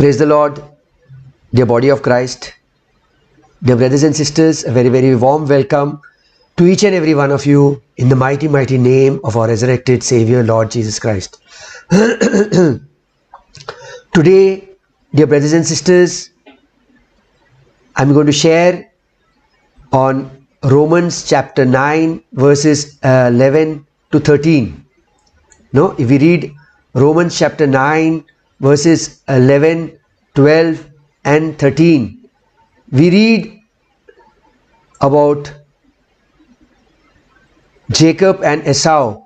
Praise the Lord, dear body of Christ, dear brothers and sisters, a very, very warm welcome to each and every one of you in the mighty, mighty name of our resurrected Savior, Lord Jesus Christ. Today, dear brothers and sisters, I'm going to share on Romans chapter 9 verses 11 to 13. No, if we read Romans chapter 9 verses 11, 12 and 13, we read about Jacob and Esau.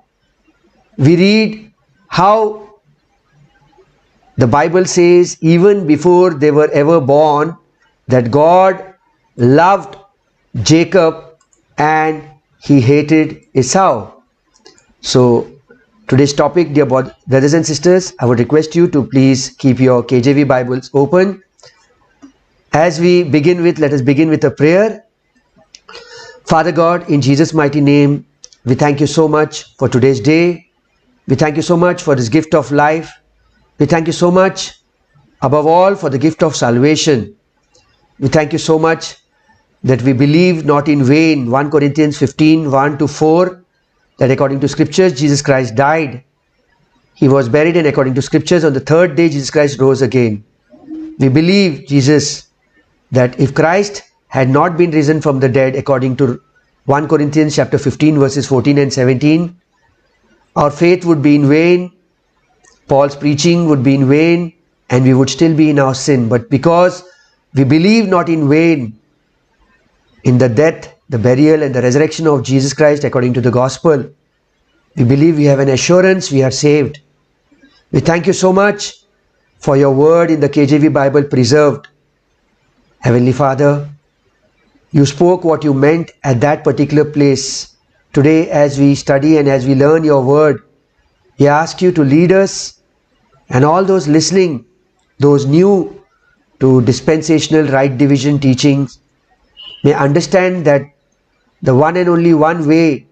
We read how the Bible says even before they were ever born that God loved Jacob and he hated Esau. So today's topic, dear brothers and sisters, I would request you to please keep your KJV Bibles open. As we begin with, let us begin with a prayer. Father God, in Jesus' mighty name, we thank you so much for today's day. We thank you so much for this gift of life. We thank you so much, above all, for the gift of salvation. We thank you so much that we believe not in vain. 1 Corinthians 15, 1 to 4. That according to scriptures, Jesus Christ died. He was buried, and according to scriptures, on the third day, Jesus Christ rose again. We believe, Jesus, that if Christ had not been risen from the dead, according to 1 Corinthians chapter 15, verses 14 and 17, our faith would be in vain, Paul's preaching would be in vain, and we would still be in our sin. But because we believe not in vain in the death, the burial and the resurrection of Jesus Christ according to the gospel, we believe we have an assurance we are saved. We thank you so much for your word in the KJV Bible preserved. Heavenly Father, you spoke what you meant at that particular place. Today, as we study and as we learn your word, we ask you to lead us and all those listening, those new to dispensational right division teachings, may understand that the one and only one way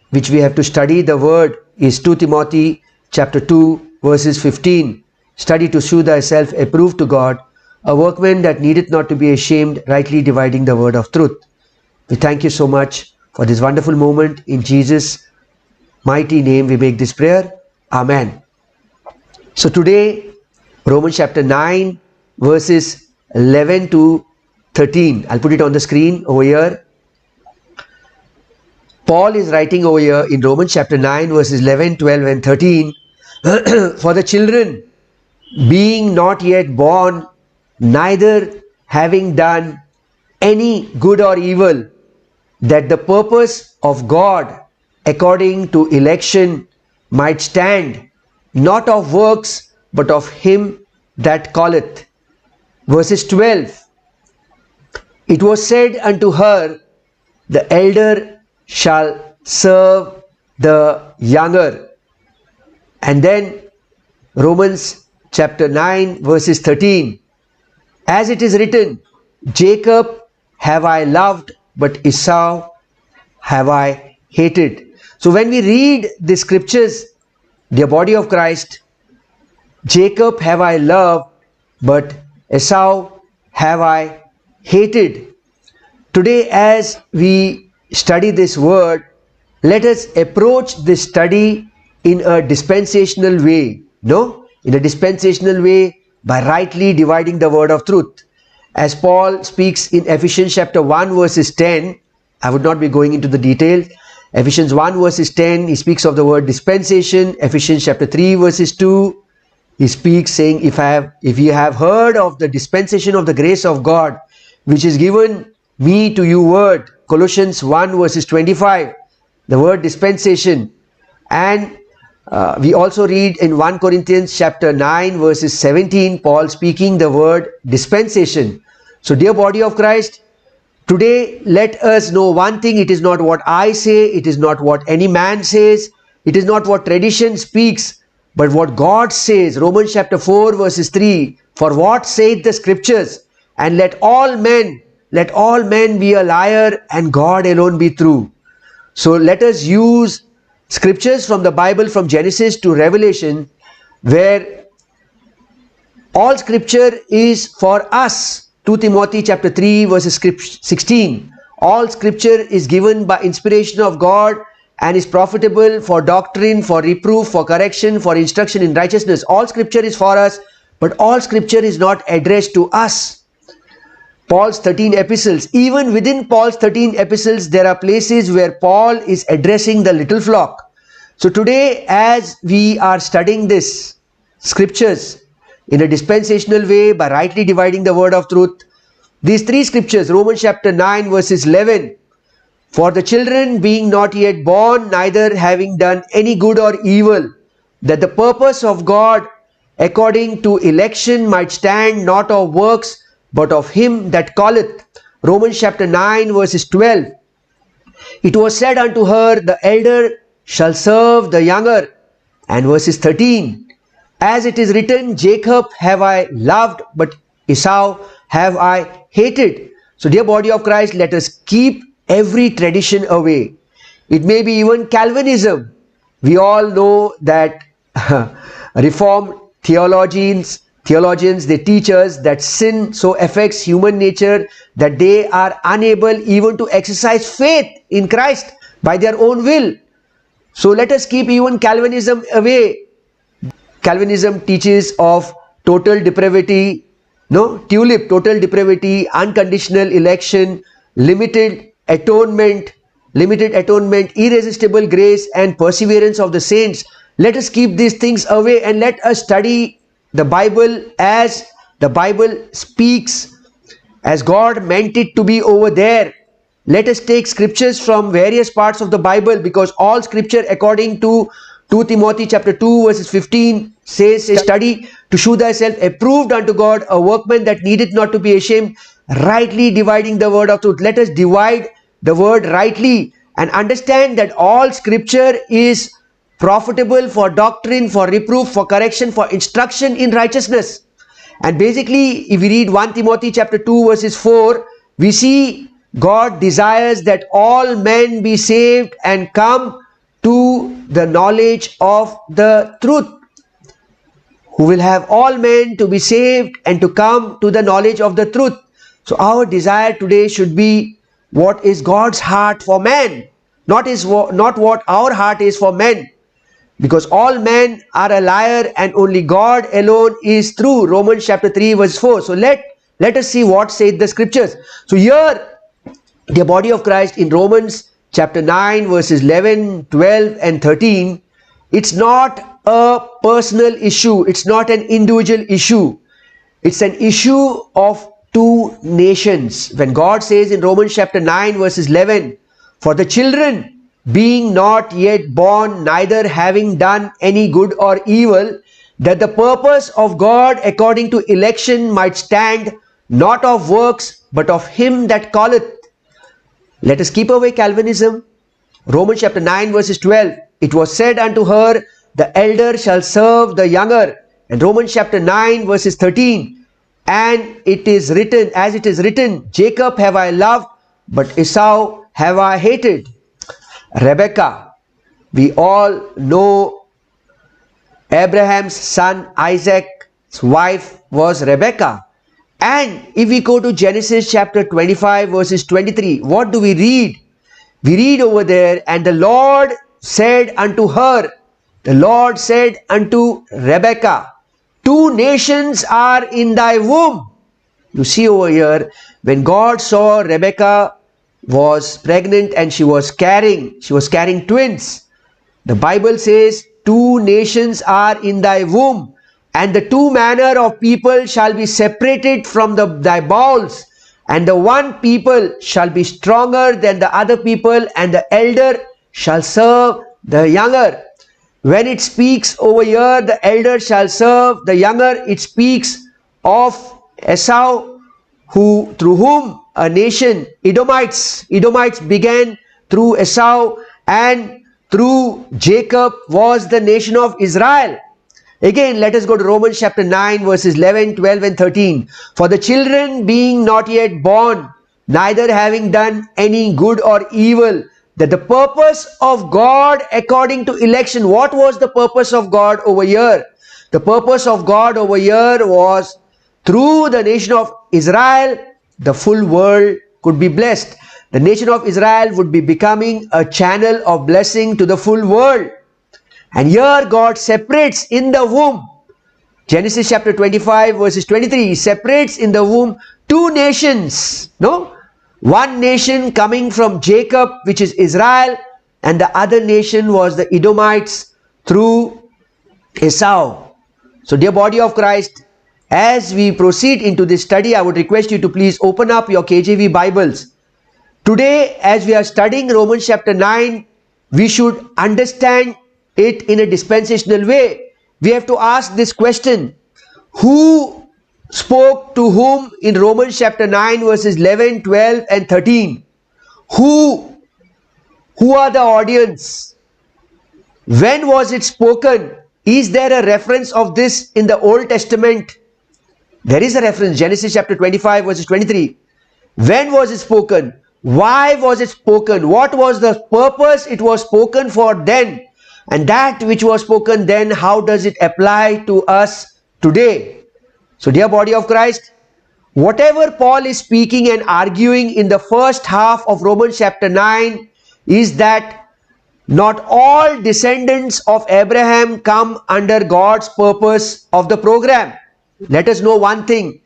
which we have to study the word is 2 Timothy chapter 2 verses 15. Study to shew thyself approved to God, a workman that needeth not to be ashamed, rightly dividing the word of truth. We thank you so much for this wonderful moment. In Jesus' mighty name we make this prayer. Amen. So today, Romans chapter 9 verses 11 to 13. I'll put it on the screen over here. Paul is writing over here in Romans chapter 9 verses 11, 12 and 13. For the children being not yet born, neither having done any good or evil, that the purpose of God according to election might stand, not of works, but of him that calleth. Verses 12. It was said unto her, the elder shall serve the younger. And then Romans chapter 9 verses 13. As it is written, Jacob have I loved, but Esau have I hated. So when we read the scriptures, the body of Christ, Jacob have I loved, but Esau have I hated. Today, as we study this word, let us approach this study in a dispensational way. No? In a dispensational way, by rightly dividing the word of truth. As Paul speaks in Ephesians chapter 1 verses 10, I would not be going into the details. Ephesians 1 verses 10, he speaks of the word dispensation. Ephesians chapter 3 verses 2, he speaks saying, if you have heard of the dispensation of the grace of God, which is given me to you word. Colossians 1 verses 25, the word dispensation. And we also read in 1 Corinthians chapter 9 verses 17, Paul speaking the word dispensation. So dear body of Christ, today let us know one thing. It is not what I say, it is not what any man says, it is not what tradition speaks, but what God says. Romans chapter 4 verses 3, for what saith the scriptures, and let all men be a liar and God alone be true. So let us use scriptures from the Bible from Genesis to Revelation, where All scripture is for us. 2 Timothy chapter 3 verses 16. All scripture is given by inspiration of God and is profitable for doctrine, for reproof, for correction, for instruction in righteousness. All scripture is for us, but all scripture is not addressed to us. Paul's 13 epistles, even within Paul's 13 epistles, there are places where Paul is addressing the little flock. So today, as we are studying this scriptures in a dispensational way by rightly dividing the word of truth, these three scriptures, Romans chapter 9 verses 11, for the children being not yet born, neither having done any good or evil, that the purpose of God according to election might stand, not of works, but of him that calleth. Romans chapter 9 verses 12. It was said unto her, the elder shall serve the younger. And verses 13. As it is written, Jacob have I loved, but Esau have I hated. So dear body of Christ, let us keep every tradition away. It may be even Calvinism. We all know that Reformed theologians, they teach us that sin so affects human nature that they are unable even to exercise faith in Christ by their own will. So let us keep even Calvinism away. Calvinism teaches of total depravity, tulip, total depravity, unconditional election, limited atonement, irresistible grace and perseverance of the saints. Let us keep these things away and let us study the Bible as the Bible speaks, as God meant it to be over there. Let us take scriptures from various parts of the Bible, because all scripture according to 2 Timothy chapter 2 verses 15 says, study to shew thyself approved unto God, a workman that needeth not to be ashamed, rightly dividing the word of truth. Let us divide the word rightly and understand that all scripture is profitable for doctrine, for reproof, for correction, for instruction in righteousness. And basically, if we read 1 Timothy chapter 2 verses 4, we see God desires that all men be saved and come to the knowledge of the truth. Who will have all men to be saved and to come to the knowledge of the truth. So our desire today should be what is God's heart for man, not what our heart is for men. Because all men are a liar and only God alone is true. Romans chapter 3 verse 4. So let us see what saith the scriptures. So here, the body of Christ, in Romans chapter 9 verses 11, 12 and 13, it's not a personal issue. It's not an individual issue. It's an issue of two nations. When God says in Romans chapter 9 verses 11, for the children being not yet born, neither having done any good or evil, that the purpose of God according to election might stand, not of works, but of him that calleth. Let us keep away Calvinism. Romans chapter 9 verses 12, it was said unto her, the elder shall serve the younger. And Romans chapter 9 verses 13, and it is written, as it is written, Jacob have I loved, but Esau have I hated. Rebekah, we all know Abraham's son Isaac's wife was Rebekah. And if we go to Genesis chapter 25 verses 23, what do we read? We read over there, and the Lord said unto her, the Lord said unto Rebekah, two nations are in thy womb. You see over here, when God saw Rebekah was pregnant and she was carrying twins, the Bible says, two nations are in thy womb, and the two manner of people shall be separated from thy bowels, and the one people shall be stronger than the other people, and the elder shall serve the younger. When it speaks over here, the elder shall serve the younger, it speaks of Esau, through whom a nation, Edomites began through Esau, and through Jacob was the nation of Israel. Again, let us go to Romans chapter 9 verses 11, 12 and 13. For the children being not yet born, neither having done any good or evil, that the purpose of God according to election. What was the purpose of God over here? The purpose of God over here was through the nation of Israel, the full world could be blessed. The nation of Israel would be becoming a channel of blessing to the full world. And here God separates in the womb. Genesis chapter 25 verses 23, he separates in the womb two nations. No? One nation coming from Jacob, which is Israel, and the other nation was the Edomites through Esau. So dear body of Christ, as we proceed into this study, I would request you to please open up your KJV Bibles. Today, as we are studying Romans chapter 9, we should understand it in a dispensational way. We have to ask this question: who spoke to whom in Romans chapter 9 verses 11, 12 and 13? Who are the audience? When was it spoken? Is there a reference of this in the Old Testament? There is a reference, Genesis chapter 25 verses 23. When was it spoken? Why was it spoken? What was the purpose it was spoken for then? And that which was spoken then, how does it apply to us today? So dear body of Christ, whatever Paul is speaking and arguing in the first half of Romans chapter 9 is that not all descendants of Abraham come under God's purpose of the program. Let us know one thing,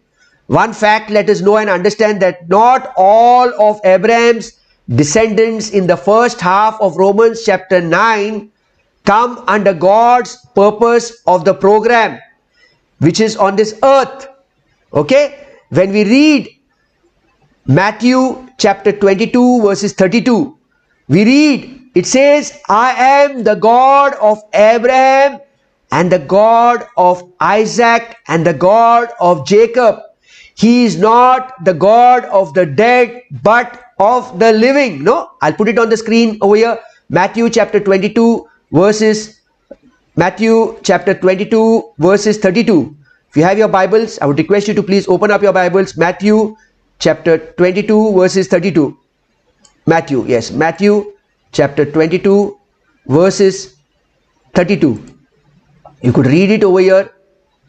one fact, let us know and understand that not all of Abraham's descendants in the first half of Romans chapter 9 come under God's purpose of the program which is on this earth. Okay? When we read Matthew chapter 22 verses 32, we read, it says, I am the God of Abraham and the God of Isaac and the God of Jacob. He is not the God of the dead but of the living. No, I'll put it on the screen over here. Matthew chapter 22 verses 32. If you have your Bibles, I would request you to please open up your Bibles. Matthew chapter 22 verses 32. Matthew chapter 22 verses 32. You could read it over here.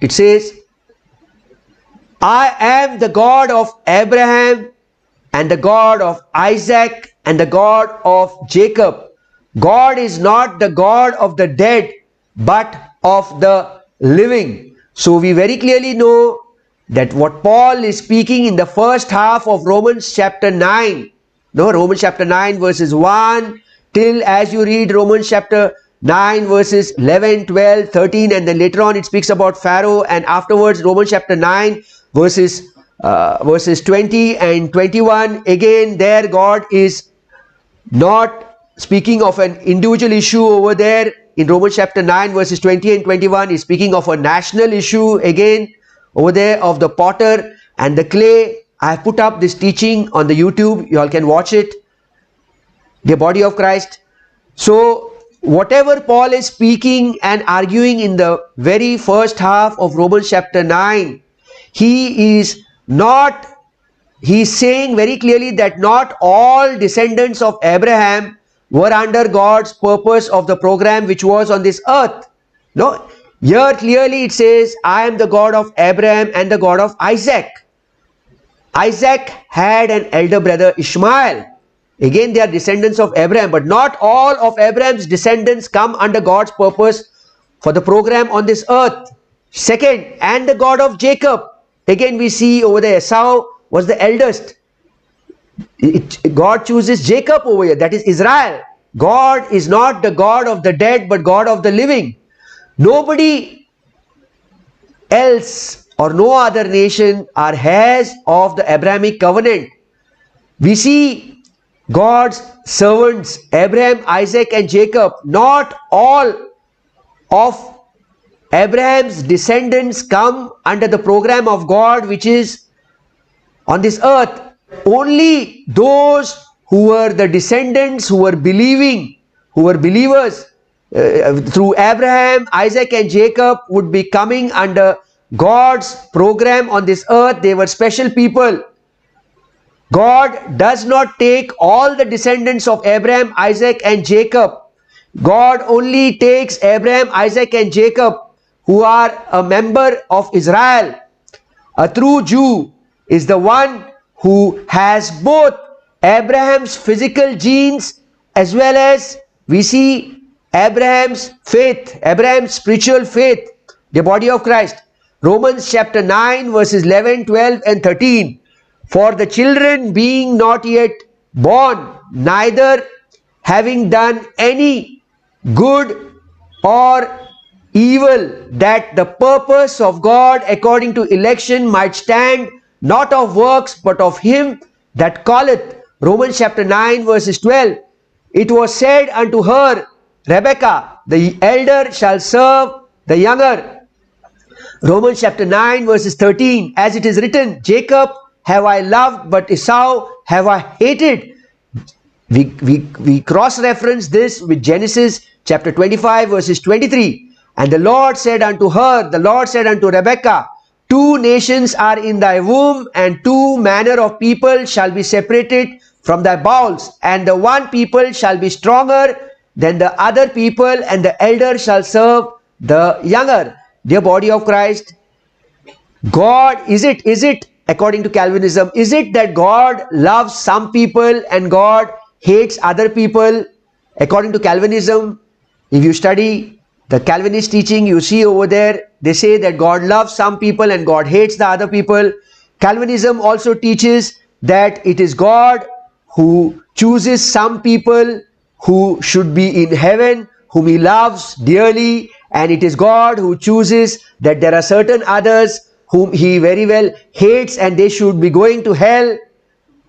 It says, I am the God of Abraham and the God of Isaac and the God of Jacob. God is not the God of the dead but of the living. So we very clearly know that what Paul is speaking in the first half of Romans chapter 9, Romans chapter 9 verses 1 till, as you read Romans chapter 9 verses 11, 12, 13, and then later on it speaks about Pharaoh, and afterwards Romans chapter 9 verses 20 and 21, again there God is not speaking of an individual issue over there. In Romans chapter 9 verses 20 and 21 is speaking of a national issue again over there of the potter and the clay. I have put up this teaching on the YouTube. You all can watch it. The body of Christ. So whatever Paul is speaking and arguing in the very first half of Romans chapter 9, he is saying very clearly that not all descendants of Abraham were under God's purpose of the program which was on this earth. No, here clearly it says, I am the God of Abraham and the God of Isaac. Isaac had an elder brother Ishmael. Again, they are descendants of Abraham, but not all of Abraham's descendants come under God's purpose for the program on this earth. Second, and the God of Jacob. Again, we see over there Esau was the eldest. God chooses Jacob over here, that is Israel. God is not the God of the dead but God of the living. Nobody else or no other nation are heirs of the Abrahamic covenant. We see God's servants Abraham, Isaac and Jacob. Not all of Abraham's descendants come under the program of God which is on this earth. Only those who were the descendants, who were believing, who were believers through Abraham, Isaac and Jacob would be coming under God's program on this earth. They were special people. God does not take all the descendants of Abraham, Isaac and Jacob. God only takes Abraham, Isaac and Jacob who are a member of Israel. A true Jew is the one who has both Abraham's physical genes as well as we see Abraham's faith, Abraham's spiritual faith, the body of Christ. Romans chapter 9 verses 11, 12 and 13. For the children being not yet born, neither having done any good or evil, that the purpose of God according to election might stand, not of works but of him that calleth. Romans chapter 9 verses 12. It was said unto her, Rebekah, the elder shall serve the younger. Romans chapter 9 verses 13. As it is written, Jacob have I loved, but Esau have I hated. We cross-reference this with Genesis chapter 25 verses 23. And the Lord said unto her, the Lord said unto Rebekah, two nations are in thy womb, and two manner of people shall be separated from thy bowels, and the one people shall be stronger than the other people, and the elder shall serve the younger. Dear body of Christ, God, is it according to Calvinism, is it that God loves some people and God hates other people? According to Calvinism, if you study the Calvinist teaching, you see over there, they say that God loves some people and God hates the other people. Calvinism also teaches that it is God who chooses some people who should be in heaven, whom he loves dearly, and it is God who chooses that there are certain others whom he very well hates and they should be going to hell.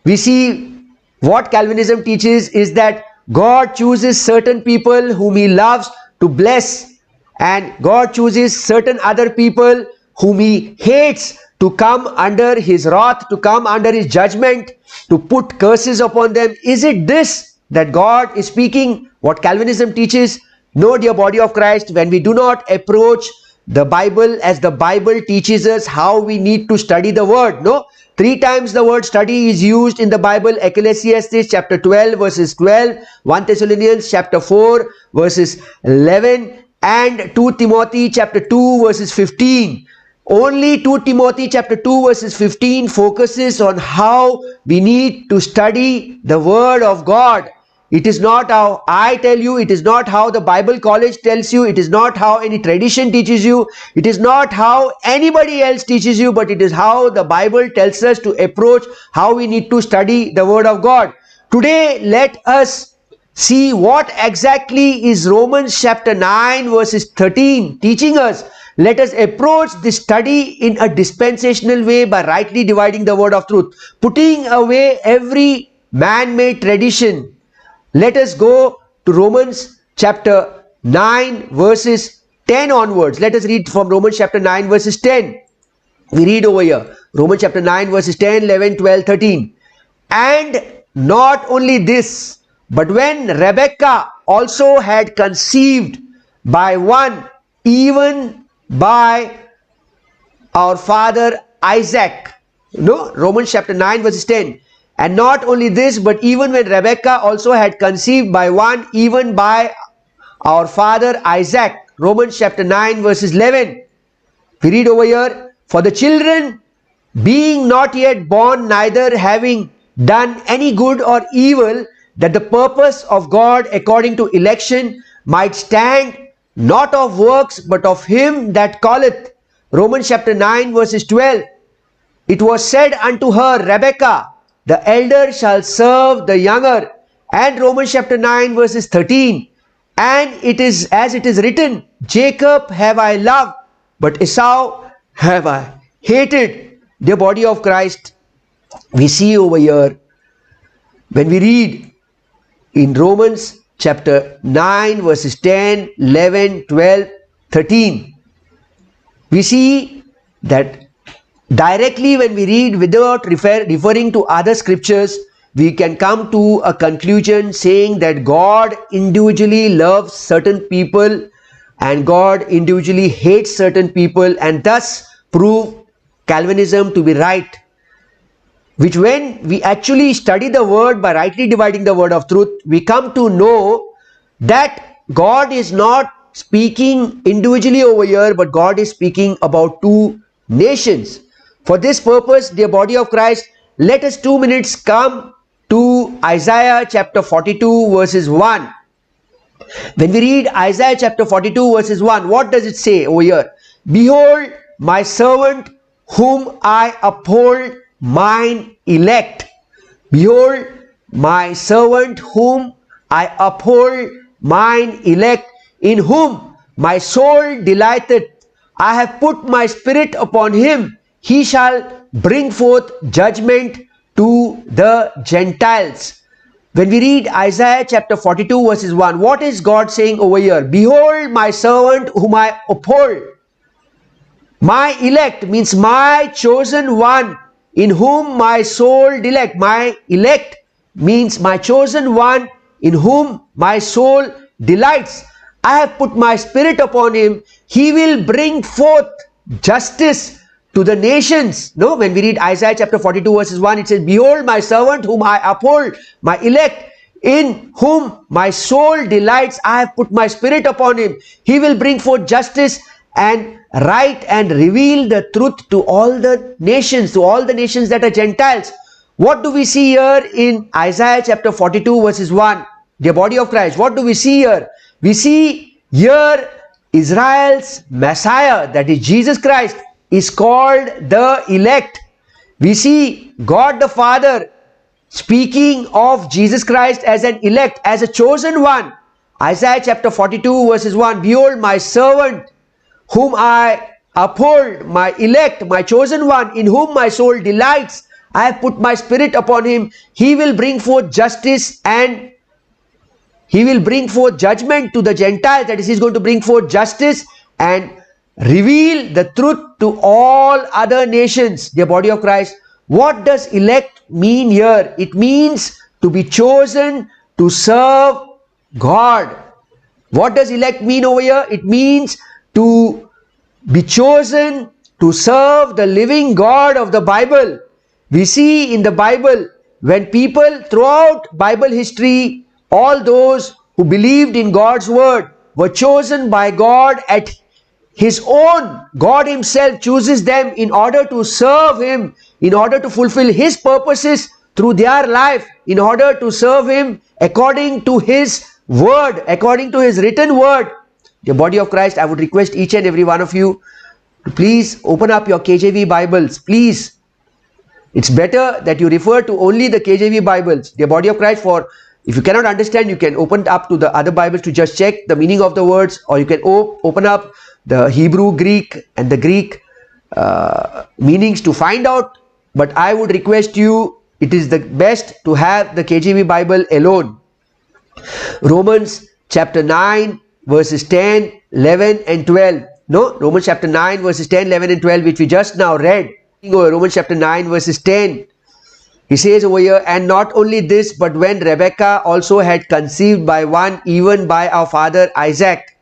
We see what Calvinism teaches is that God chooses certain people whom he loves to bless, and God chooses certain other people whom he hates to come under his wrath, to come under his judgment, to put curses upon them. Is it this that God is speaking, what Calvinism teaches? No, dear body of Christ, when we do not approach the Bible as the Bible teaches us how we need to study the word. No, 3 times the word study is used in the Bible. Ecclesiastes chapter 12 verses 12, 1 Thessalonians chapter 4 verses 11, and 2 Timothy chapter 2 verses 15. Only 2 Timothy chapter 2 verses 15 focuses on how we need to study the word of God. It is not how I tell you, it is not how the Bible college tells you, it is not how any tradition teaches you, it is not how anybody else teaches you, but it is how the Bible tells us to approach how we need to study the word of God. Today, let us see what exactly is Romans chapter 9 verses 13 teaching us. Let us approach this study in a dispensational way by rightly dividing the word of truth, putting away every man-made tradition. Let us go to Romans chapter 9 verses 10 onwards. Let us read from Romans chapter 9 verses 10. We read over here, Romans chapter 9 verses 10, 11, 12, 13. And not only this, but when Rebekah also had conceived by one, even by our father Isaac. No, Romans chapter 9 verses 10. And not only this, but even when Rebekah also had conceived by one, even by our father Isaac. Romans chapter 9 verses 11. We read over here, for the children being not yet born, neither having done any good or evil, that the purpose of God according to election might stand, not of works, but of him that calleth. Romans chapter 9 verses 12. It was said unto her, Rebekah, the elder shall serve the younger. And Romans chapter 9 verses 13. And it is as it is written, Jacob have I loved, but Esau have I hated. Dear body of Christ, we see over here, when we read in Romans chapter 9 verses 10, 11, 12, 13, we see that directly when we read without referring to other scriptures, we can come to a conclusion saying that God individually loves certain people and God individually hates certain people, and thus prove Calvinism to be right. Which when we actually study the word by rightly dividing the word of truth, we come to know that God is not speaking individually over here, but God is speaking about two nations. For this purpose, dear body of Christ, let us 2 minutes come to Isaiah chapter 42 verses 1. When we read Isaiah chapter 42 verses 1, what does it say over here? Behold, my servant whom I uphold, mine elect. Behold, my servant whom I uphold, mine elect, in whom my soul delighteth. I have put my spirit upon him. He shall bring forth judgment to the Gentiles. When we read Isaiah chapter 42 verses 1, what is God saying over here? Behold my servant whom I uphold. My elect means my chosen one in whom my soul delight. My elect means my chosen one in whom my soul delights. I have put my spirit upon him. He will bring forth justice to the nations. No, when we read Isaiah chapter 42 verses 1, it says, behold my servant whom I uphold, my elect, in whom my soul delights. I have put my spirit upon him. He will bring forth justice and right and reveal the truth to all the nations that are Gentiles. What do we see here in Isaiah chapter 42 verses 1? Dear body of Christ, what do we see here? We see here Israel's Messiah, that is Jesus Christ, is called the elect. We see God the Father speaking of Jesus Christ as an elect, as a chosen one. Isaiah chapter 42 verses 1, behold my servant whom I uphold, my elect, my chosen one, in whom my soul delights. I have put my spirit upon him. He will bring forth justice and he will bring forth judgment to the Gentiles. That is, he is going to bring forth justice and reveal the truth to all other nations. Dear body of Christ, what does elect mean here? It means to be chosen to serve God. What does elect mean over here? It means to be chosen to serve the living God of the Bible. We see in the Bible, when people throughout Bible history, all those who believed in God's word were chosen by God at his own. God himself chooses them in order to serve him, in order to fulfill his purposes through their life, in order to serve him according to his word, according to his written word. The body of Christ, I would request each and every one of you to please open up your KJV Bibles. Please. It's better that you refer to only the KJV Bibles. The body of Christ, for if you cannot understand, you can open up to the other Bibles to just check the meaning of the words, or you can open up the Hebrew, Greek and the Greek meanings to find out. But I would request you, it is the best to have the KJV Bible alone. Romans chapter 9 verses 10, 11 and 12. No, Romans chapter 9 verses 10, 11 and 12, which we just now read. Romans chapter 9 verses 10. He says over here, and not only this, but when Rebekah also had conceived by one, even by our father Isaac.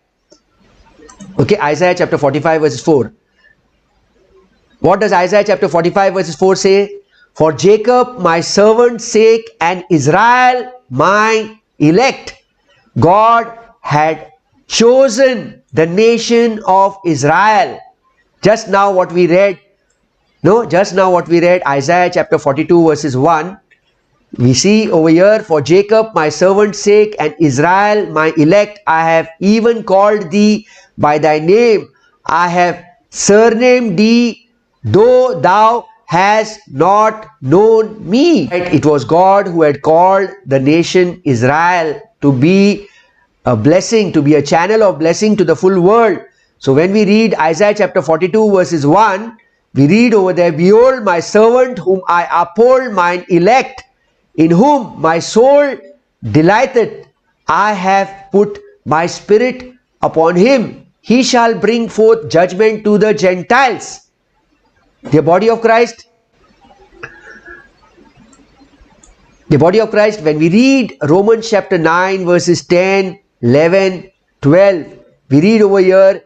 Okay, Isaiah chapter 45 verses 4. What does Isaiah chapter 45 verses 4 say? For Jacob my servant's sake and Israel my elect, God had chosen the nation of Israel. Just now what we read, Isaiah chapter 42 verses 1. We see over here, for Jacob my servant's sake and Israel my elect, I have even called thee by thy name. I have surnamed thee, though thou hast not known me. It was God who had called the nation Israel to be a blessing, to be a channel of blessing to the full world. So when we read Isaiah chapter 42 verses 1, we read over there, behold my servant whom I uphold, mine elect, in whom my soul delighteth. I have put my spirit upon him. He shall bring forth judgment to the Gentiles. The body of Christ. The body of Christ, when we read Romans chapter 9 verses 10, 11, 12, we read over here,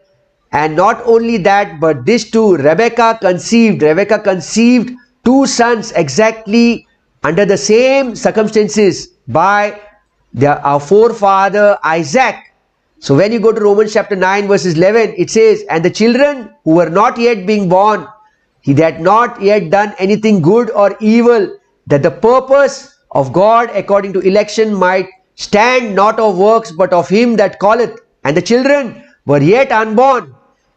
and not only that, but this too, Rebekah conceived two sons exactly under the same circumstances by our forefather Isaac. So when you go to Romans chapter 9 verses 11, it says, and the children who were not yet being born, he had not yet done anything good or evil, that the purpose of God according to election might stand, not of works but of him that calleth. And the children were yet unborn,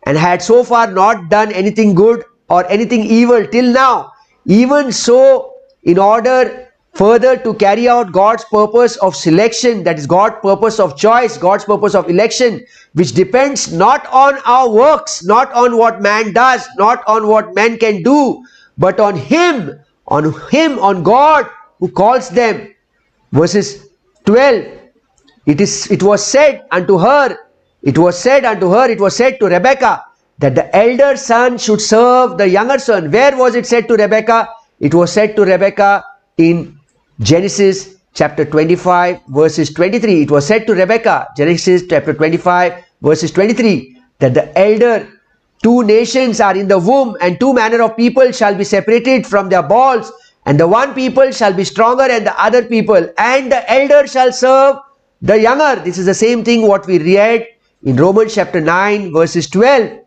and had so far not done anything good or anything evil till now. Even so, in order further to carry out God's purpose of selection, that is God's purpose of choice, God's purpose of election, which depends not on our works, not on what man does, not on what man can do, but on Him, on God who calls them. Verses 12, it was said to Rebekah, that the elder son should serve the younger son. Where was it said to Rebekah? It was said to Rebekah in Genesis chapter 25 verses 23. It was said to Rebekah, Genesis chapter 25 verses 23, that the elder two nations are in the womb, and two manner of people shall be separated from their balls, and the one people shall be stronger than the other people, and the elder shall serve the younger. This is the same thing what we read in Romans chapter 9 verses 12.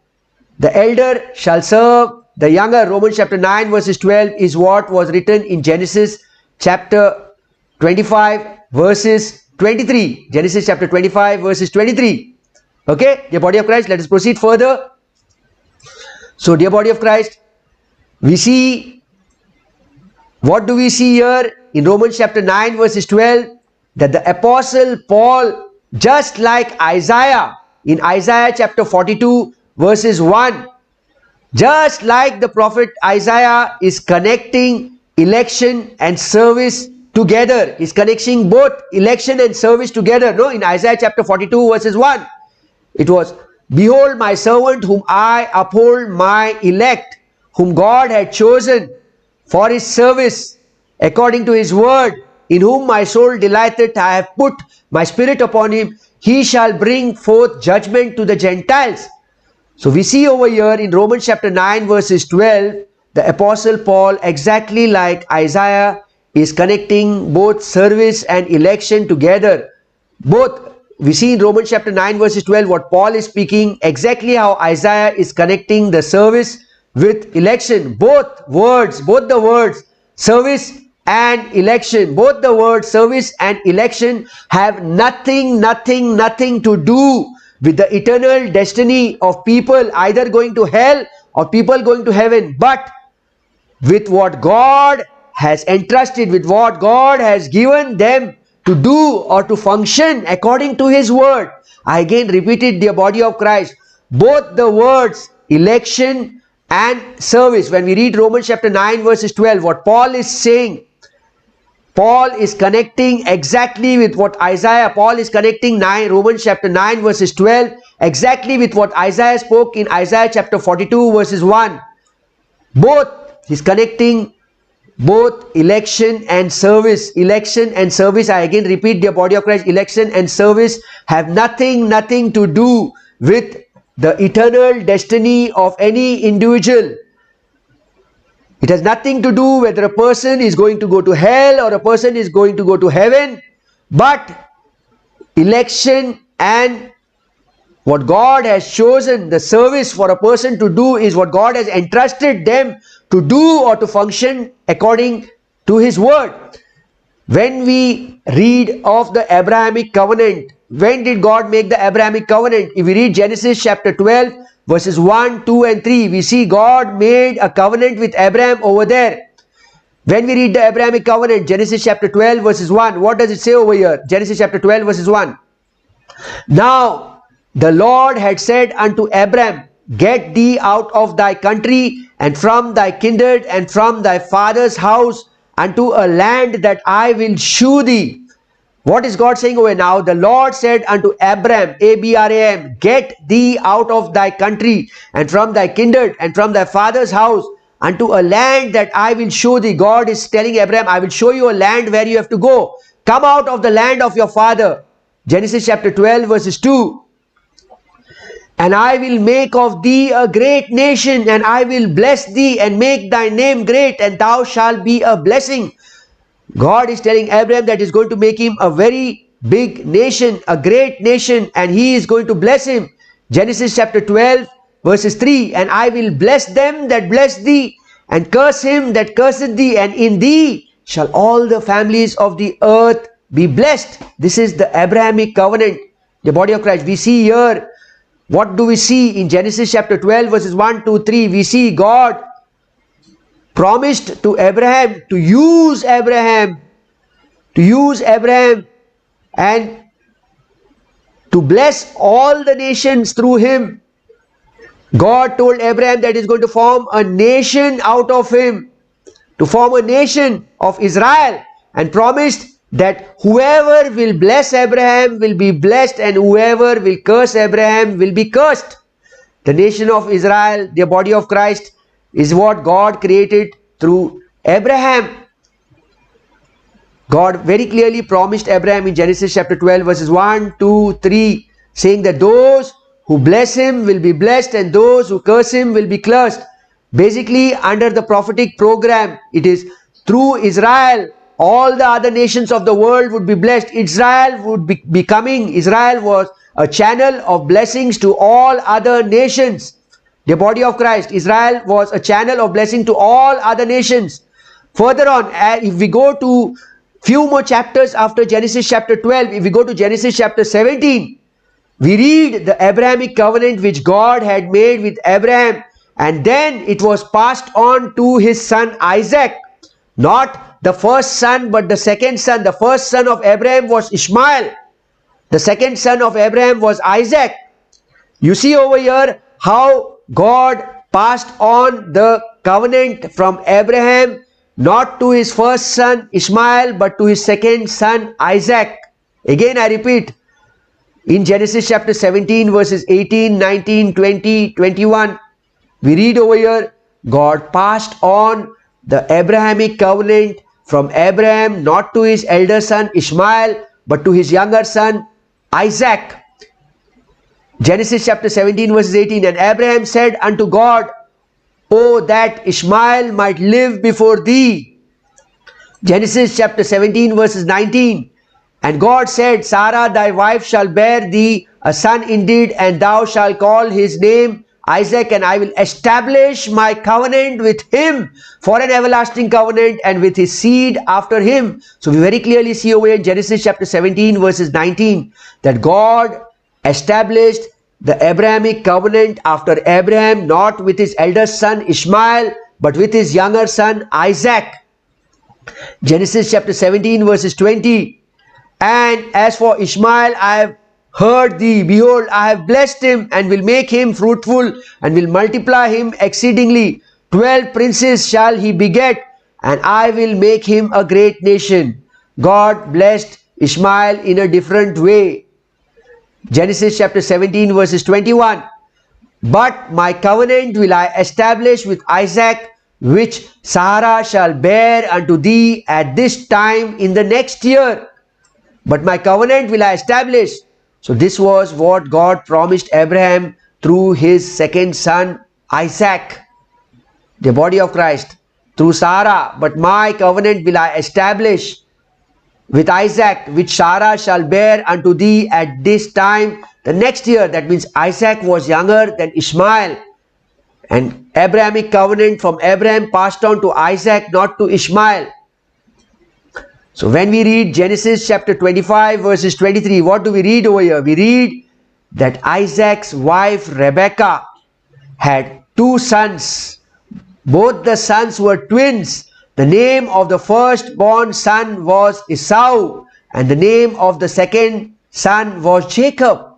The elder shall serve the younger. Romans chapter 9 verses 12 is what was written in Genesis chapter 25 verses 23. Genesis chapter 25 verses 23. Okay, dear body of Christ, let us proceed further. So, dear body of Christ, we see, what do we see here in Romans chapter 9 verses 12? That the apostle Paul, just like Isaiah, in Isaiah chapter 42 verses 1, just like the prophet Isaiah is connecting election and service together, is connecting both election and service together. No, in Isaiah chapter 42 verses 1, it was, behold my servant whom I uphold, my elect, whom God had chosen for his service according to his word, in whom my soul delighteth. I have put my spirit upon him. He shall bring forth judgment to the Gentiles. So we see over here in Romans chapter 9 verses 12, the apostle Paul, exactly like Isaiah, is connecting both service and election together. Both, we see in Romans chapter 9 verses 12 what Paul is speaking, exactly how Isaiah is connecting the service with election. Both the words service and election, both the words service and election have nothing to do with the eternal destiny of people either going to hell or people going to heaven, but with what God has entrusted, with what God has given them to do or to function according to his word. I again repeat it, dear body of Christ, both the words election and service. When we read Romans chapter 9 verses 12, what Paul is saying, Paul is connecting exactly with what Paul is connecting Romans chapter 9 verses 12 exactly with what Isaiah spoke in Isaiah chapter 42 verses 1. He's connecting both election and service. Election and service, I again repeat, dear body of Christ, election and service have nothing to do with the eternal destiny of any individual. It has nothing to do whether a person is going to go to hell or a person is going to go to heaven, but election and what God has chosen, the service for a person to do, is what God has entrusted them to do or to function according to his word. When we read of the Abrahamic covenant, when did God make the Abrahamic covenant? If we read Genesis chapter 12 verses 1, 2 and 3, we see God made a covenant with Abraham over there. When we read the Abrahamic covenant, Genesis chapter 12 verses 1, what does it say over here? Genesis chapter 12 verses 1. Now the Lord had said unto Abram, get thee out of thy country and from thy kindred and from thy father's house unto a land that I will shew thee. What is God saying over now? The Lord said unto Abram, Abram, get thee out of thy country and from thy kindred and from thy father's house unto a land that I will show thee. God is telling Abram, I will show you a land where you have to go. Come out of the land of your father. Genesis chapter 12 verses 2. And I will make of thee a great nation, and I will bless thee and make thy name great, and thou shalt be a blessing. God is telling Abraham that is going to make him a very big nation, a great nation, and he is going to bless him. Genesis chapter 12 verses 3, and I will bless them that bless thee, and curse him that curseth thee, and in thee shall all the families of the earth be blessed. This is the Abrahamic covenant, the body of Christ. We see here, what do we see in Genesis chapter 12 verses 1, 2, 3? We see God promised to Abraham to use Abraham and to bless all the nations through him. God told Abraham that he is going to form a nation out of him, to form a nation of Israel, and promised that whoever will bless Abraham will be blessed, and whoever will curse Abraham will be cursed. The nation of Israel, the body of Christ, is what God created through Abraham. God very clearly promised Abraham in Genesis chapter 12 verses 1, 2, 3, saying that those who bless him will be blessed and those who curse him will be cursed. Basically, under the prophetic program, it is through Israel, all the other nations of the world would be blessed. Israel would be becoming, Israel was a channel of blessings to all other nations. The body of Christ, Israel was a channel of blessing to all other nations. Further on, if we go to few more chapters after Genesis chapter 12, if we go to Genesis chapter 17, we read the Abrahamic covenant which God had made with Abraham, and then it was passed on to his son Isaac. Not the first son, but the second son. The first son of Abraham was Ishmael. The second son of Abraham was Isaac. You see over here how God passed on the covenant from Abraham, not to his first son Ishmael, but to his second son Isaac. Again I repeat, in Genesis chapter 17 verses 18, 19, 20, 21, we read over here, God passed on the Abrahamic covenant from Abraham, not to his elder son Ishmael, but to his younger son Isaac. Genesis chapter 17 verses 18, and Abraham said unto God, O that Ishmael might live before thee. Genesis chapter 17 verses 19, and God said, Sarah thy wife shall bear thee a son indeed, and thou shalt call his name Isaac, and I will establish my covenant with him for an everlasting covenant, and with his seed after him. So we very clearly see over in Genesis chapter 17 verses 19 that God established the Abrahamic covenant after Abraham, not with his eldest son Ishmael, but with his younger son Isaac. Genesis chapter 17 verses 20, and as for Ishmael, I have heard thee, behold, I have blessed him, and will make him fruitful, and will multiply him exceedingly. 12 princes shall he beget, and I will make him a great nation. God blessed Ishmael in a different way. Genesis chapter 17 verses 21, but my covenant will I establish with Isaac, which Sarah shall bear unto thee at this time in the next year. But my covenant will I establish. So this was what God promised Abraham through his second son Isaac, the body of Christ, through Sarah. But my covenant will I establish with Isaac, which Sarah shall bear unto thee at this time the next year. That means Isaac was younger than Ishmael, and Abrahamic covenant from Abraham passed on to Isaac, not to Ishmael. So when we read Genesis chapter 25 verses 23, what do we read over here? We read that Isaac's wife Rebekah had two sons. Both the sons were twins. The name of the firstborn son was Esau, and the name of the second son was Jacob.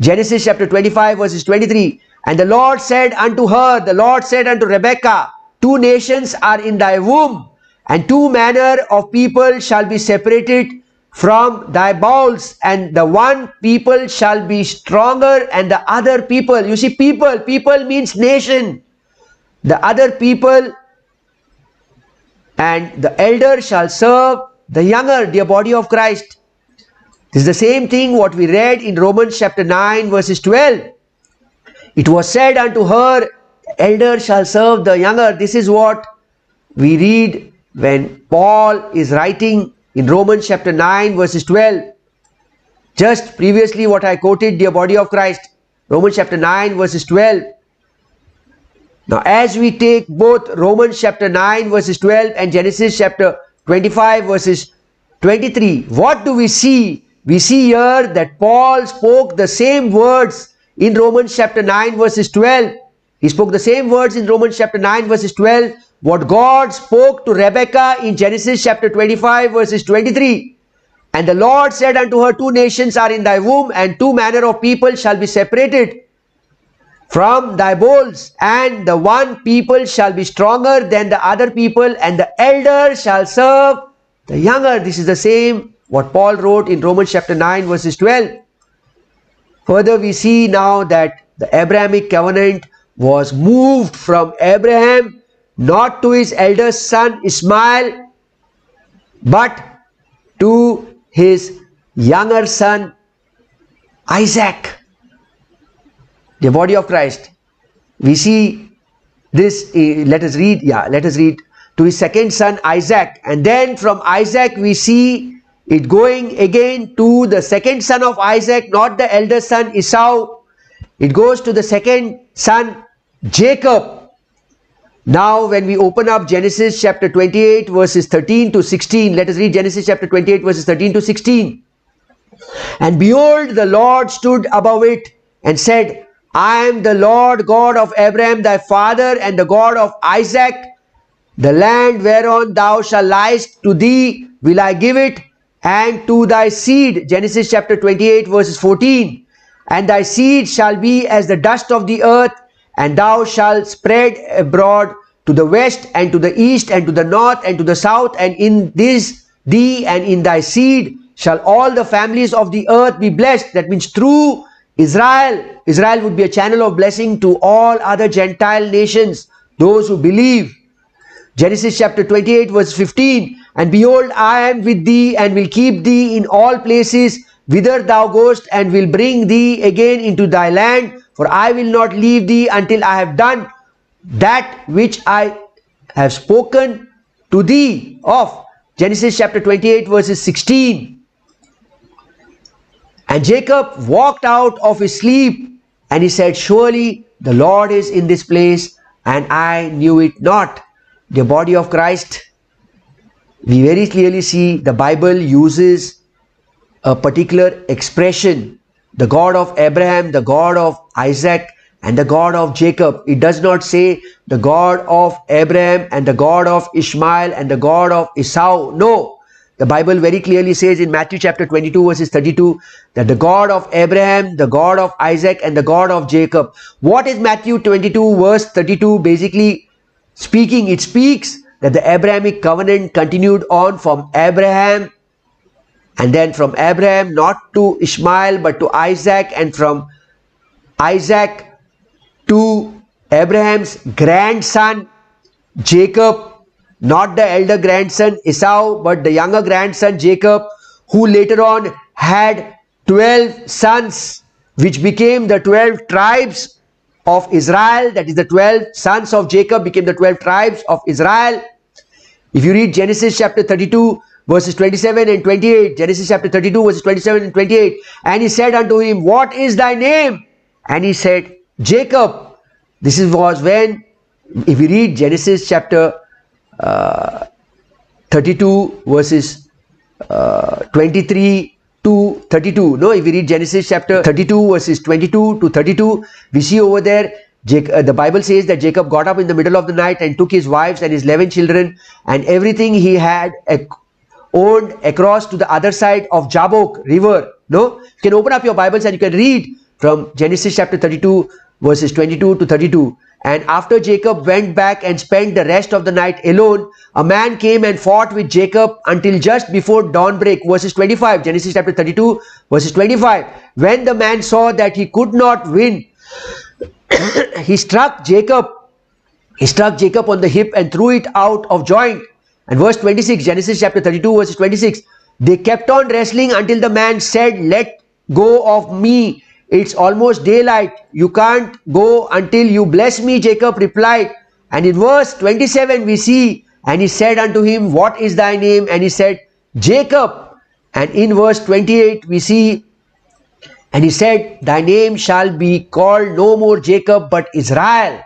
Genesis chapter 25 verses 23, and the Lord said unto her, the Lord said unto Rebekah, two nations are in thy womb, and two manner of people shall be separated from thy bowels, and the one people shall be stronger and the other people. You see, people means nation. The other people, and the elder shall serve the younger, the body of Christ. This is the same thing what we read in Romans chapter 9 verses 12. It was said unto her, elder shall serve the younger. This is what we read when Paul is writing in Romans chapter 9 verses 12. Just previously what I quoted, dear body of Christ, Romans chapter 9 verses 12. Now as we take both Romans chapter 9 verses 12 and Genesis chapter 25 verses 23, what do we see? We see here that Paul spoke the same words in Romans chapter 9 verses 12. He spoke the same words in Romans chapter 9 verses 12, what God spoke to Rebekah in Genesis chapter 25 verses 23. And the Lord said unto her, two nations are in thy womb, and two manner of people shall be separated from thy bowels, and the one people shall be stronger than the other people, and the elder shall serve the younger. This is the same what Paul wrote in Romans chapter 9 verses 12. Further we see now that the Abrahamic covenant was moved from Abraham not to his eldest son Ishmael, but to his younger son Isaac. The body of Christ. We see this, let us read to his second son Isaac, and then from Isaac we see it going again to the second son of Isaac, not the eldest son Esau. It goes to the second son Jacob. Now when we open up Genesis chapter 28 verses 13 to 16, let us read Genesis chapter 28 verses 13 to 16. And behold, the Lord stood above it and said, I am the Lord God of Abraham thy father, and the God of Isaac. The land whereon thou shalt lie, to thee will I give it, and to thy seed. Genesis chapter 28 verses 14. And thy seed shall be as the dust of the earth, and thou shalt spread abroad to the west and to the east and to the north and to the south, and in this thee and in thy seed shall all the families of the earth be blessed. That means through Israel would be a channel of blessing to all other Gentile nations, those who believe. Genesis chapter 28 verse 15. And behold, I am with thee and will keep thee in all places whither thou goest, and will bring thee again into thy land. For I will not leave thee until I have done that which I have spoken to thee of. Genesis chapter 28 verses 16. And Jacob walked out of his sleep, and he said, surely the Lord is in this place, and I knew it not. The body of Christ, we very clearly see the Bible uses a particular expression, the God of Abraham, the God of Isaac, and the God of Jacob. It does not say the God of Abraham and the God of Ishmael and the God of Esau. No, the Bible very clearly says in Matthew chapter 22 verses 32 that the God of Abraham, the God of Isaac, and the God of Jacob. What is Matthew 22 verse 32 basically speaking? It speaks that the Abrahamic covenant continued on from Abraham, and then from Abraham not to Ishmael but to Isaac, and from Isaac to Abraham's grandson Jacob, not the elder grandson Esau but the younger grandson Jacob, who later on had 12 sons which became the 12 tribes of Israel. That is, the 12 sons of Jacob became the 12 tribes of Israel. If you read Genesis chapter 32 verses 27 and 28, Genesis chapter 32 verses 27 and 28, and he said unto him, what is thy name? And he said, Jacob. This was when, if you read Genesis chapter 32 verses 23 to 32. No, if you read Genesis chapter 32 verses 22 to 32, we see over there, the Bible says that Jacob got up in the middle of the night and took his wives and his 11 children and everything he had owned across to the other side of Jabbok river. No, you can open up your Bibles and you can read from Genesis chapter 32 verses 22 to 32. And after Jacob went back and spent the rest of the night alone, a man came and fought with Jacob until just before dawnbreak. Verses 25, Genesis chapter 32 verses 25. When the man saw that he could not win, he struck Jacob on the hip and threw it out of joint. And verse 26, Genesis chapter 32 verses 26. They kept on wrestling until the man said, let go of me. It's almost daylight. You can't go until you bless me, Jacob replied. And in verse 27 we see, and he said unto him, what is thy name? And he said, Jacob. And in verse 28 we see And he said, thy name shall be called no more Jacob, but Israel.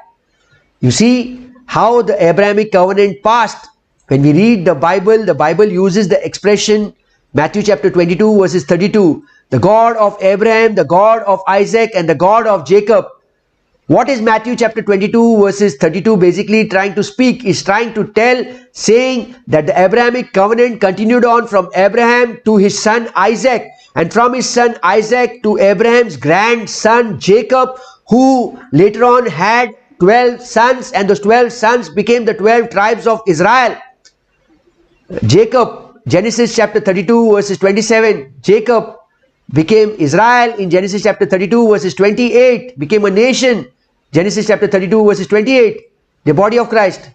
You see how the Abrahamic covenant passed. When we read the Bible uses the expression Matthew chapter 22 verses 32, the God of Abraham, the God of Isaac, and the God of Jacob. What is Matthew chapter 22 verses 32 basically trying to speak? Is trying to tell, saying that the Abrahamic covenant continued on from Abraham to his son Isaac, and from his son Isaac to Abraham's grandson Jacob, who later on had 12 sons, and those 12 sons became the 12 tribes of Israel. Jacob, Genesis chapter 32 verses 27, Jacob became Israel in Genesis chapter 32 verses 28, became a nation. Genesis chapter 32 verses 28, the body of Christ.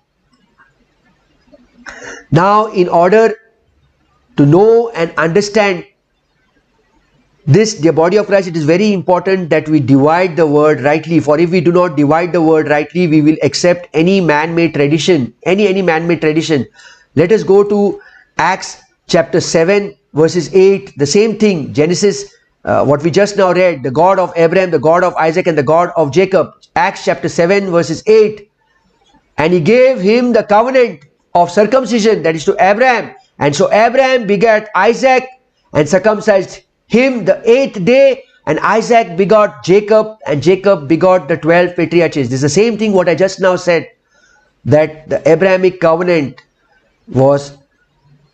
Now, in order to know and understand this, the body of Christ, it is very important that we divide the word rightly. For if we do not divide the word rightly, we will accept any man-made tradition, any man-made tradition. Let us go to Acts chapter 7 verses 8, the same thing. Genesis, what we just now read, the God of Abraham, the God of Isaac, and the God of Jacob. Acts chapter 7 verses 8. And he gave him the covenant of circumcision, that is to Abraham. And so Abraham begat Isaac and circumcised him the 8th day, and Isaac begot Jacob, and Jacob begot the 12 patriarchs. This is the same thing what I just now said, that the Abrahamic covenant was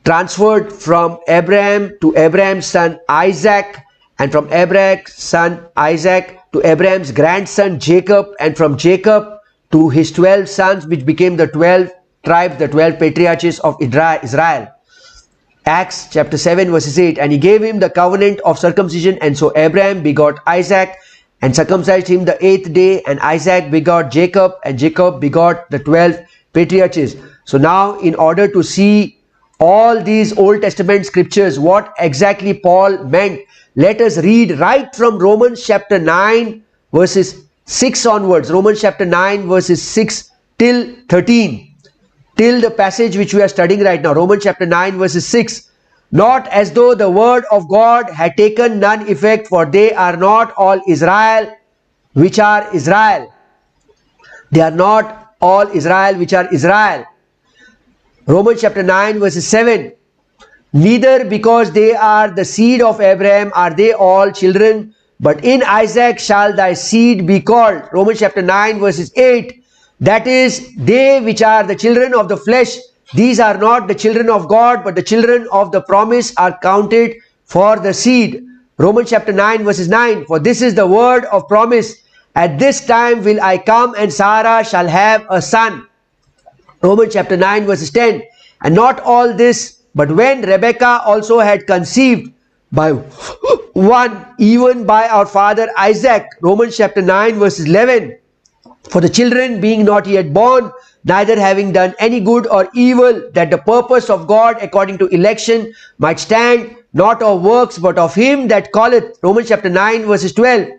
transferred from Abraham to Abraham's son Isaac, and from Abraham's son Isaac to Abraham's grandson Jacob, and from Jacob to his 12 sons, which became the 12 tribes, the 12 patriarchs of Israel. Acts chapter 7 verses 8, and he gave him the covenant of circumcision, and so Abraham begot Isaac and circumcised him the 8th day, and Isaac begot Jacob, and Jacob begot the 12 patriarchs. So now, in order to see all these Old Testament scriptures, what exactly Paul meant, let us read right from Romans chapter 9 verses 6 onwards. Romans chapter 9 verses 6 till 13. Till the passage which we are studying right now, Romans chapter 9 verses 6. Not as though the word of God had taken none effect, for they are not all Israel which are Israel. They are not all Israel which are Israel. Romans chapter 9 verses 7. Neither because they are the seed of Abraham are they all children, but in Isaac shall thy seed be called. Romans chapter 9 verses 8. That is, they which are the children of the flesh, these are not the children of God, but the children of the promise are counted for the seed. Romans chapter 9 verses 9. For this is the word of promise, at this time will I come, and Sarah shall have a son. Romans chapter 9 verses 10. And not all this, but when Rebekah also had conceived by one, even by our father Isaac. Romans chapter 9 verses 11. For the children being not yet born, neither having done any good or evil, that the purpose of God according to election might stand, not of works, but of him that calleth. Romans chapter 9 verses 12.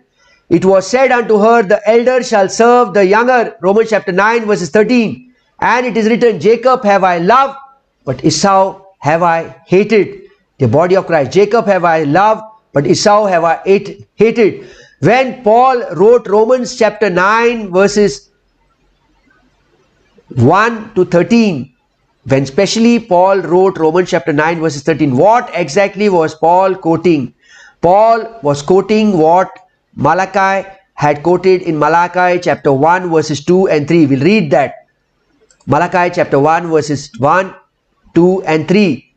It was said unto her, the elder shall serve the younger. Romans chapter 9 verses 13. And it is written, Jacob have I loved, but Esau have I hated. The body of Christ. Jacob have I loved, but Esau have I hated. When Paul wrote Romans chapter 9 verses 1 to 13, when specially Paul wrote Romans chapter 9 verses 13, what exactly was Paul quoting? Paul was quoting what Malachi had quoted in Malachi chapter 1 verses 2 and 3. We'll read that. Malachi chapter 1 verses 1, 2 and 3.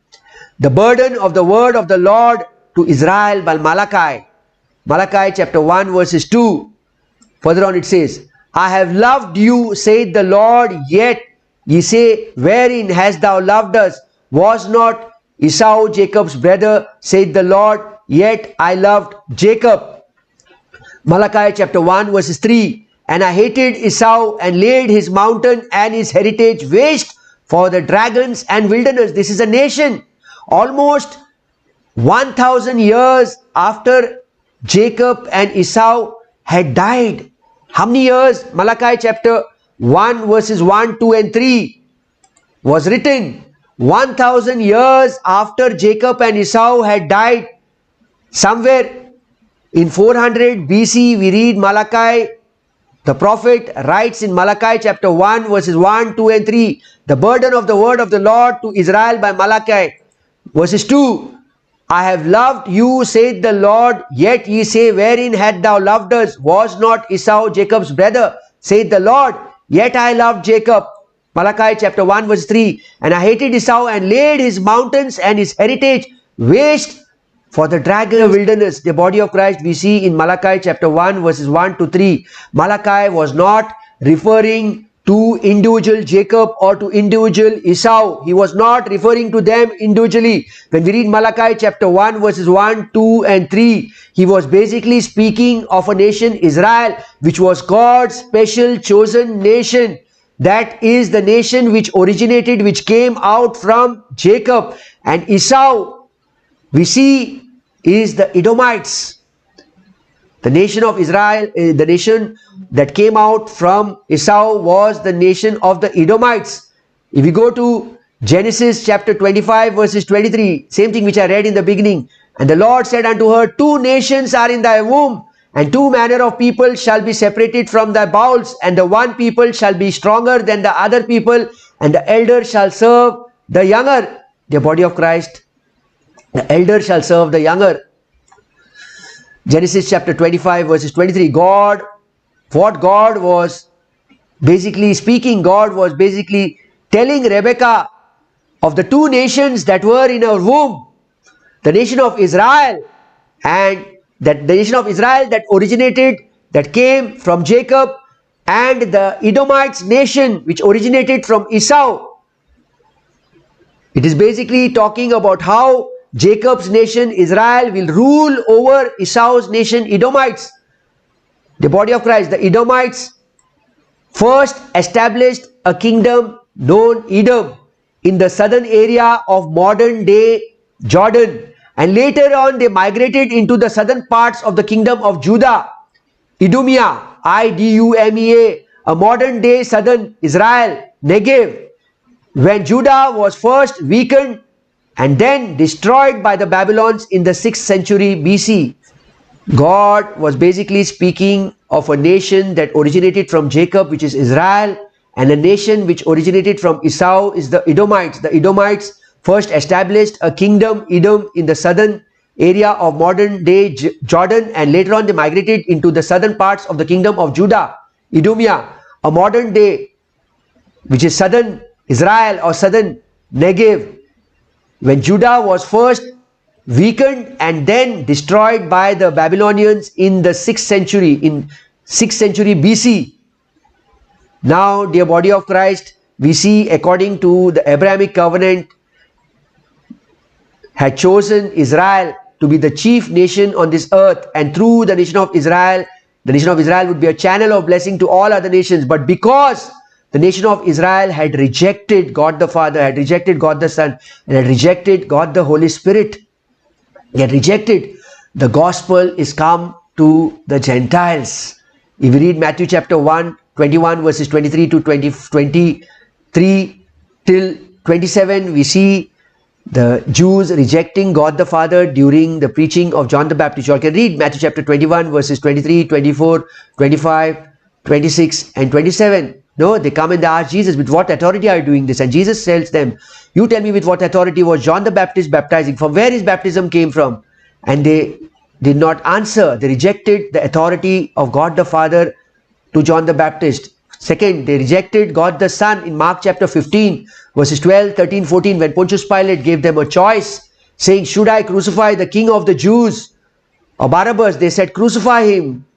The burden of the word of the Lord to Israel by Malachi. Malachi chapter 1 verses 2. Further on it says, I have loved you, saith the Lord, yet ye say, wherein hast thou loved us? Was not Esau Jacob's brother, saith the Lord, yet I loved Jacob. Malachi chapter 1 verses 3. And I hated Esau and laid his mountain and his heritage waste for the dragons and wilderness. This is a nation. Almost 1,000 years after Jacob and Esau had died. How many years? Malachi chapter 1 verses 1, 2 and 3 was written. 1,000 years after Jacob and Esau had died. Somewhere In 400 BC, we read Malachi. The prophet writes in Malachi chapter 1 verses 1, 2 and 3, the burden of the word of the Lord to Israel by Malachi. Verses 2, I have loved you, saith the Lord, yet ye say, wherein had thou loved us? Was not Esau Jacob's brother? Saith the Lord, yet I loved Jacob. Malachi chapter 1 verse 3, and I hated Esau and laid his mountains and his heritage waste for the dragon of wilderness. The body of Christ we see in Malachi chapter 1 verses 1 to 3. Malachi was not referring to individual Jacob or to individual Esau. He was not referring to them individually. When we read Malachi chapter 1 verses 1, 2 and 3, he was basically speaking of a nation, Israel, which was God's special chosen nation. That is the nation which originated, which came out from Jacob. And Esau, we see, is the Edomites. The nation of Israel, the nation that came out from Esau was the nation of the Edomites. If we go to Genesis chapter 25 verses 23, same thing which I read in the beginning. And the Lord said unto her, two nations are in thy womb, and two manner of people shall be separated from thy bowels, and the one people shall be stronger than the other people, and the elder shall serve the younger. The body of Christ, the elder shall serve the younger. Genesis chapter 25 verses 23. What God was basically speaking, God was basically telling Rebekah of the two nations that were in her womb. The nation of Israel, and that the nation of Israel that originated, that came from Jacob, and the Edomites nation which originated from Esau. It is basically talking about how Jacob's nation, Israel, will rule over Esau's nation, Edomites. The body of Christ, the Edomites first established a kingdom known Edom in the southern area of modern day Jordan. And later on they migrated into the southern parts of the kingdom of Judah. Idumea, I-D-U-M-E-A, a modern day southern Israel, Negev. When Judah was first weakened and then destroyed by the Babylons in the 6th century BC. God was basically speaking of a nation that originated from Jacob, which is Israel, and a nation which originated from Esau is the Edomites. The Edomites first established a kingdom, Edom, in the southern area of modern day Jordan, and later on they migrated into the southern parts of the kingdom of Judah. Idumea, a modern day, which is southern Israel or southern Negev. When Judah was first weakened and then destroyed by the Babylonians in the 6th century, BC. Now, dear body of Christ, we see according to the Abrahamic covenant, had chosen Israel to be the chief nation on this earth, and through the nation of Israel would be a channel of blessing to all other nations. But because the nation of Israel had rejected God the Father, had rejected God the Son, and had rejected God the Holy Spirit, they had rejected, the gospel is come to the Gentiles. If we read Matthew chapter 1, 21 verses 23 to 23 till 27, we see the Jews rejecting God the Father during the preaching of John the Baptist. You all can read Matthew chapter 21 verses 23, 24, 25, 26 and 27. No, they come and they ask Jesus, with what authority are you doing this? And Jesus tells them, you tell me with what authority was John the Baptist baptizing? From where his baptism came from? And they did not answer. They rejected the authority of God the Father to John the Baptist. Second, they rejected God the Son in Mark chapter 15 verses 12, 13, 14, when Pontius Pilate gave them a choice saying, should I crucify the King of the Jews or Barabbas? They said, crucify him.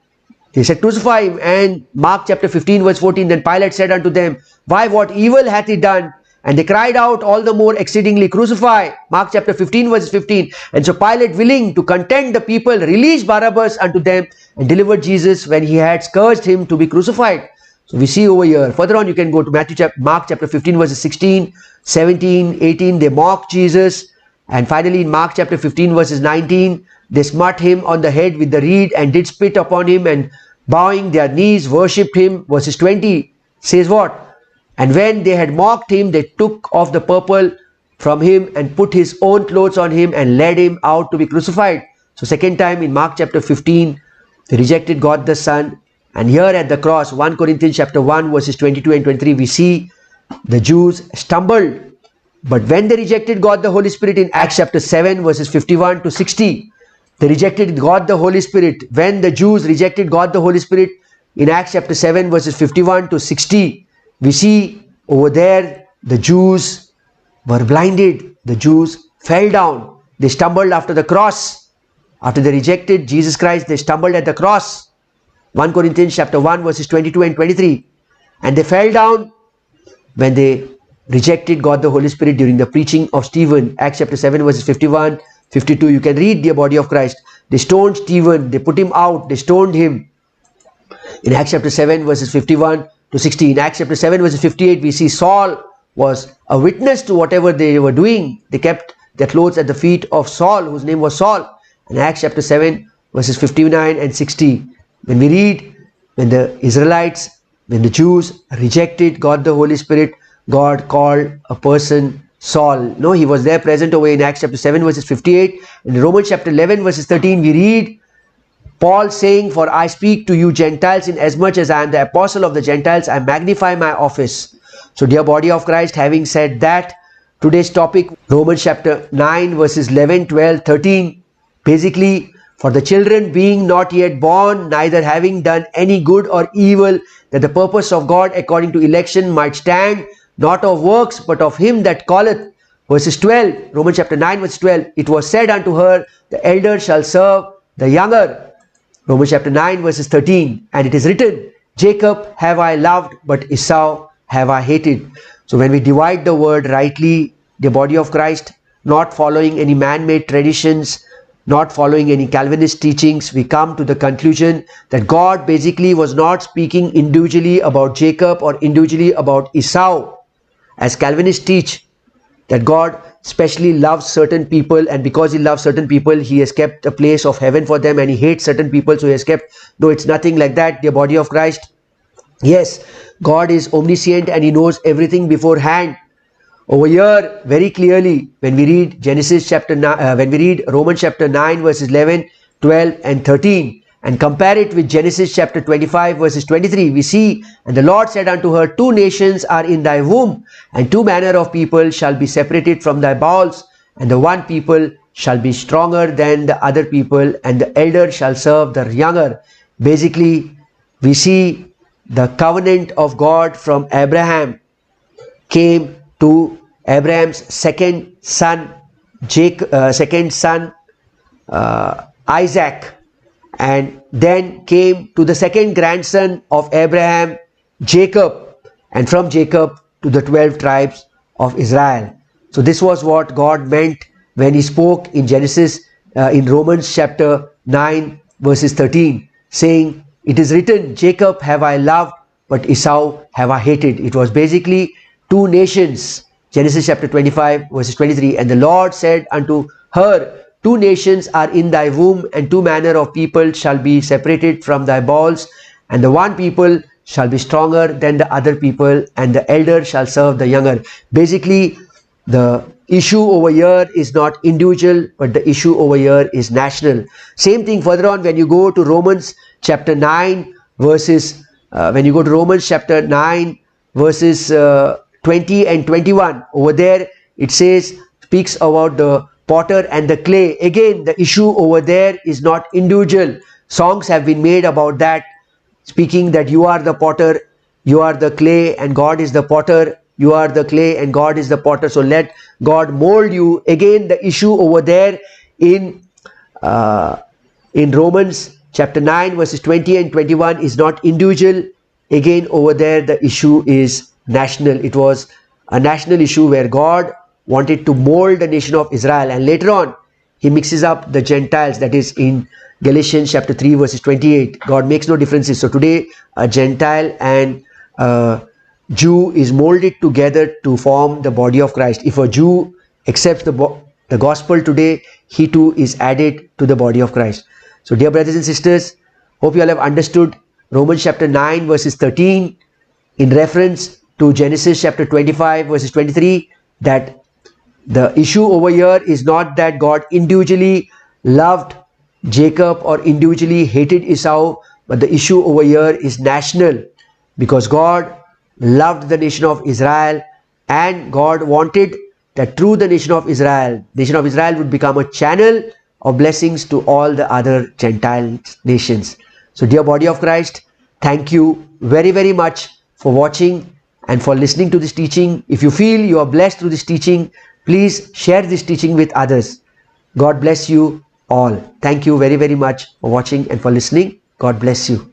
They said, crucify him. And Mark chapter 15 verse 14, then Pilate said unto them, why, what evil hath he done? And they cried out all the more exceedingly, crucify. Mark chapter 15 verse 15. And so Pilate, willing to content the people, released Barabbas unto them and delivered Jesus when he had scourged him to be crucified. So we see over here. Further on you can go to Mark chapter 15 verses 16, 17, 18. They mock Jesus. And finally in Mark chapter 15 verses 19, they smote him on the head with the reed and did spit upon him, and bowing their knees worshipped him. Verses 20 says what? And when they had mocked him, they took off the purple from him and put his own clothes on him and led him out to be crucified. So second time in Mark chapter 15, they rejected God the Son. And here at the cross, 1 Corinthians chapter 1 verses 22 and 23, we see the Jews stumbled. But when they rejected God the Holy Spirit in Acts chapter 7 verses 51 to 60, they rejected God the Holy Spirit. When the Jews rejected God the Holy Spirit in Acts chapter 7 verses 51 to 60, we see over there the Jews were blinded. The Jews fell down. They stumbled after the cross. After they rejected Jesus Christ, they stumbled at the cross. 1 Corinthians chapter 1 verses 22 and 23. And they fell down when they rejected God the Holy Spirit during the preaching of Stephen. Acts chapter 7 verses 51, 52. You can read, dear body of Christ. They stoned Stephen. They put him out. They stoned him. In Acts chapter 7 verses 51 to 60. In Acts chapter 7 verses 58, we see Saul was a witness to whatever they were doing. They kept their clothes at the feet of Saul, whose name was Saul. In Acts chapter 7 verses 59 and 60, when we read, when the Israelites, when the Jews rejected God the Holy Spirit, God called a person Saul. No, he was there present away in Acts chapter 7 verses 58. In Romans chapter 11 verses 13, we read Paul saying, "For I speak to you Gentiles, inasmuch as I am the apostle of the Gentiles, I magnify my office." So dear body of Christ, having said that, today's topic, Romans chapter 9 verses 11, 12, 13, basically, for the children being not yet born, neither having done any good or evil, that the purpose of God according to election might stand, not of works, but of him that calleth. Verses 12, Romans chapter 9 verse 12, it was said unto her, the elder shall serve the younger. Romans chapter 9 verses 13, and it is written, Jacob have I loved, but Esau have I hated. So when we divide the word rightly, the body of Christ, not following any man-made traditions, not following any Calvinist teachings, we come to the conclusion that God basically was not speaking individually about Jacob or individually about Esau. As Calvinists teach, that God specially loves certain people, and because he loves certain people, he has kept a place of heaven for them, and he hates certain people, so he has kept. No, it's nothing like that, dear body of Christ. Yes, God is omniscient and he knows everything beforehand. Over here, very clearly, when we read when we read Romans chapter 9 verses 11, 12 and 13, and compare it with Genesis chapter 25 verses 23, we see, and the Lord said unto her, two nations are in thy womb, and two manner of people shall be separated from thy bowels, and the one people shall be stronger than the other people, and the elder shall serve the younger. Basically, we see the covenant of God from Abraham came to Abraham's second son, Isaac, and then came to the second grandson of Abraham, Jacob, and from Jacob to the 12 tribes of Israel. So this was what God meant when he spoke in in Romans chapter 9 verses 13, saying, it is written, Jacob have I loved, but Esau have I hated. It was basically two nations. Genesis chapter 25 verses 23, and the Lord said unto her, two nations are in thy womb, and two manner of people shall be separated from thy bowels, and the one people shall be stronger than the other people, and the elder shall serve the younger. Basically, the issue over here is not individual, but the issue over here is national. Same thing further on when you go to Romans chapter 9 verses, 20 and 21, over there it says, speaks about the potter and the clay. Again, the issue over there is not individual. Songs have been made about that, speaking that you are the potter, you are the clay, and God is the potter. You are the clay and God is the potter. So let God mold you. Again, the issue over there in Romans chapter 9 verses 20 and 21 is not individual. Again, over there the issue is national. It was a national issue where God wanted to mold the nation of Israel, and later on he mixes up the Gentiles. That is in Galatians chapter 3 verses 28. God makes no differences. So today a Gentile and Jew is molded together to form the body of Christ. If a Jew accepts the gospel today, he too is added to the body of Christ. So dear brothers and sisters, hope you all have understood Romans chapter 9 verses 13 in reference to Genesis chapter 25 verses 23, that the issue over here is not that God individually loved Jacob or individually hated Esau, but the issue over here is national, because God loved the nation of Israel, and God wanted that through the nation of Israel would become a channel of blessings to all the other Gentile nations. So dear body of Christ, thank you very, very much for watching and for listening to this teaching. If you feel you are blessed through this teaching, please share this teaching with others. God bless you all. Thank you very, very much for watching and for listening. God bless you.